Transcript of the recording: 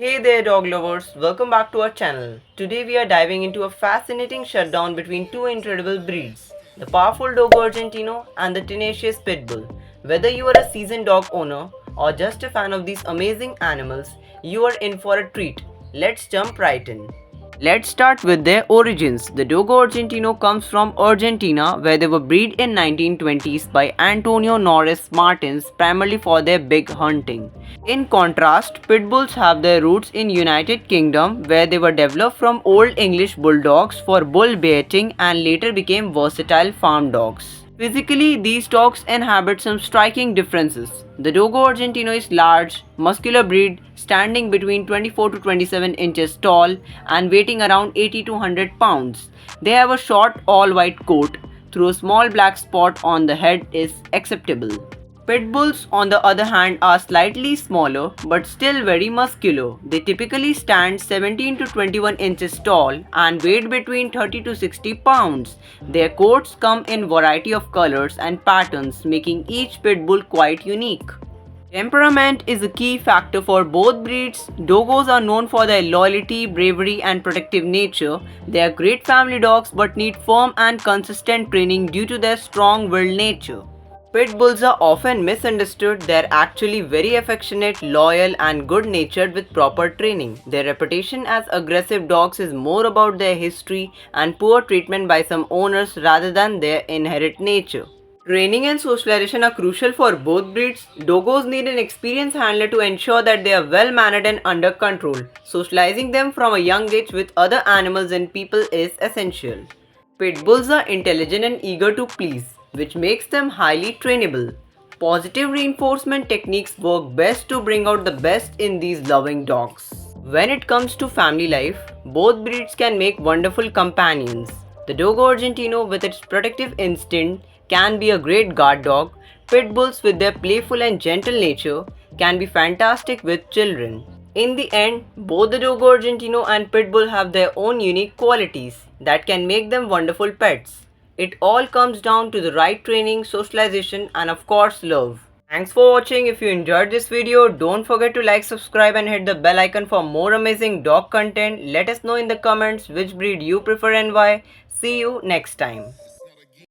Hey there, dog lovers, welcome back to our channel. Today we are diving into a fascinating showdown between two incredible breeds, the powerful Dogo Argentino and the tenacious Pitbull. Whether you are a seasoned dog owner or just a fan of these amazing animals, you are in for a treat. Let's jump right in. Let's start with their origins. The Dogo Argentino comes from Argentina, where they were bred in 1920s by Antonio Norris Martins primarily for their big hunting. In contrast, pit bulls have their roots in United Kingdom, where they were developed from Old English bulldogs for bull baiting and later became versatile farm dogs. Physically, these dogs inhabit some striking differences. The Dogo Argentino is large, muscular breed, standing between 24 to 27 inches tall and weighing around 80 to 100 pounds. They have a short all-white coat, though a small black spot on the head is acceptable. Pit bulls, on the other hand, are slightly smaller but still very muscular. They typically stand 17 to 21 inches tall and weigh between 30 to 60 pounds. Their coats come in variety of colors and patterns, making each pit bull quite unique. Temperament is a key factor for both breeds. Dogos are known for their loyalty, bravery, and protective nature. They are great family dogs but need firm and consistent training due to their strong-willed nature. Pit bulls are often misunderstood. They're actually very affectionate, loyal, and good natured with proper training. Their reputation as aggressive dogs is more about their history and poor treatment by some owners rather than their inherent nature. Training and socialization are crucial for both breeds. Dogos need an experienced handler to ensure that they are well mannered and under control. Socializing them from a young age with other animals and people is essential. Pit bulls are intelligent and eager to please, which makes them highly trainable. Positive reinforcement techniques work best to bring out the best in these loving dogs. When it comes to family life, both breeds can make wonderful companions. The Dogo Argentino, with its protective instinct, can be a great guard dog. Pit bulls, with their playful and gentle nature, can be fantastic with children. In the end, both the Dogo Argentino and Pit Bull have their own unique qualities that can make them wonderful pets. It all comes down to the right training, socialization, and of course love. Thanks for watching. If you enjoyed this video, don't forget to like, subscribe and hit the bell icon for more amazing dog content. Let us know in the comments which breed you prefer and why. See you next time.